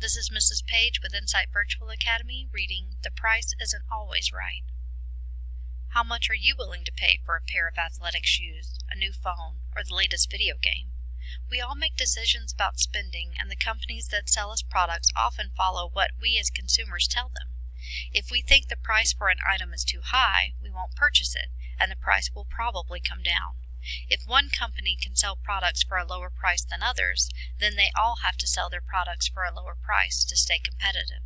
This is Mrs. Paige with Insight Virtual Academy reading The Price Isn't Always Right. How much are you willing to pay for a pair of athletic shoes, a new phone, or the latest video game? We all make decisions about spending, and the companies that sell us products often follow what we as consumers tell them. If we think the price for an item is too high, we won't purchase it, and the price will probably come down. If one company can sell products for a lower price than others, then they all have to sell their products for a lower price to stay competitive.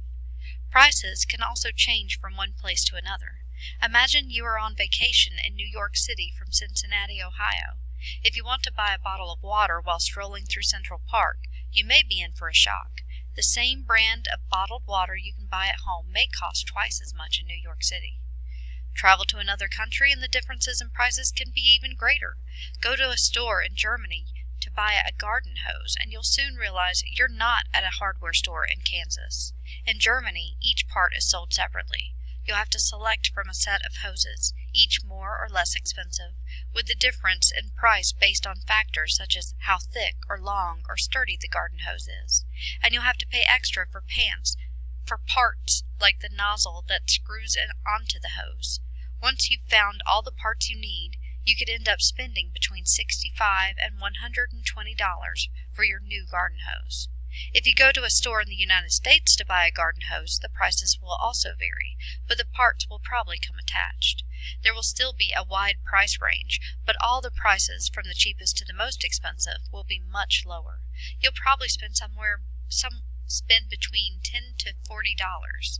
Prices can also change from one place to another. Imagine you are on vacation in New York City from Cincinnati, Ohio. If you want to buy a bottle of water while strolling through Central Park, you may be in for a shock. The same brand of bottled water you can buy at home may cost twice as much in New York City. Travel to another country and the differences in prices can be even greater. Go to a store in Germany to buy a garden hose and you'll soon realize you're not at a hardware store in Kansas. In Germany, each part is sold separately. You'll have to select from a set of hoses, each more or less expensive, with the difference in price based on factors such as how thick or long or sturdy the garden hose is. And you'll have to pay extra for parts like the nozzle that screws it onto the hose. Once you've found all the parts you need, you could end up spending between $65 and $120 for your new garden hose. If you go to a store in the United States to buy a garden hose, the prices will also vary, but the parts will probably come attached. There will still be a wide price range, but all the prices from the cheapest to the most expensive will be much lower. You'll probably spend between $10 to $40.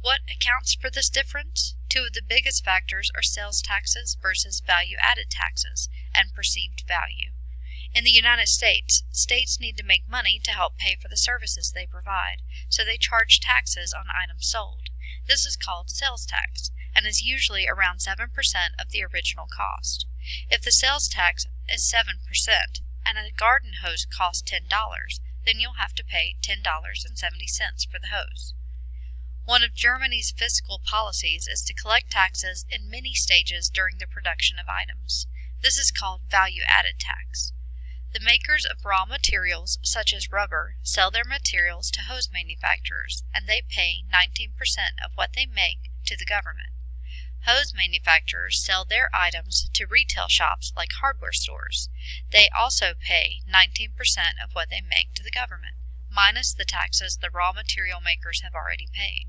What accounts for this difference? Two of the biggest factors are sales taxes versus value-added taxes and perceived value. In the United States, states need to make money to help pay for the services they provide, so they charge taxes on items sold. This is called sales tax, and is usually around 7% of the original cost. If the sales tax is 7% and a garden hose costs $10, then you'll have to pay $10.70 for the hose. One of Germany's fiscal policies is to collect taxes in many stages during the production of items. This is called value-added tax. The makers of raw materials, such as rubber, sell their materials to hose manufacturers, and they pay 19% of what they make to the government. Hose manufacturers sell their items to retail shops like hardware stores. They also pay 19% of what they make to the government, minus the taxes the raw material makers have already paid.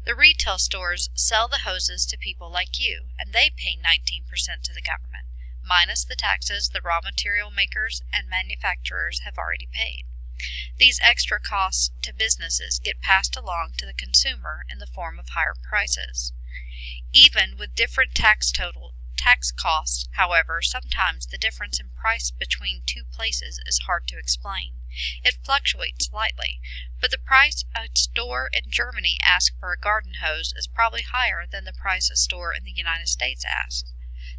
The retail stores sell the hoses to people like you, and they pay 19% to the government, minus the taxes the raw material makers and manufacturers have already paid. These extra costs to businesses get passed along to the consumer in the form of higher prices. Even with different tax costs, however, sometimes the difference in price between two places is hard to explain. It fluctuates slightly, but the price a store in Germany asks for a garden hose is probably higher than the price a store in the United States asks.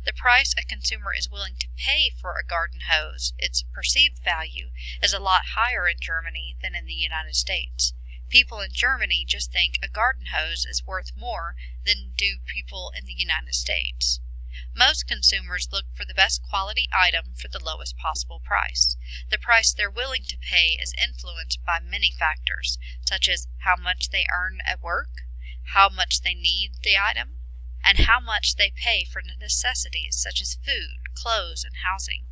The price a consumer is willing to pay for a garden hose, its perceived value, is a lot higher in Germany than in the United States. People in Germany just think a garden hose is worth more than do people in the United States. Most consumers look for the best quality item for the lowest possible price. The price they're willing to pay is influenced by many factors, such as how much they earn at work, how much they need the item, and how much they pay for necessities such as food, clothes, and housing.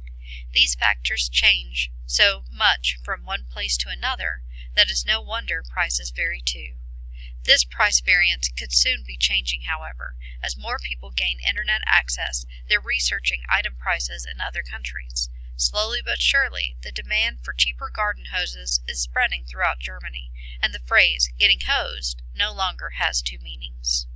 These factors change so much from one place to another that it's no wonder prices vary too. This price variance could soon be changing, however. As more people gain internet access, they're researching item prices in other countries. Slowly but surely, the demand for cheaper garden hoses is spreading throughout Germany, and the phrase, getting hosed, no longer has two meanings.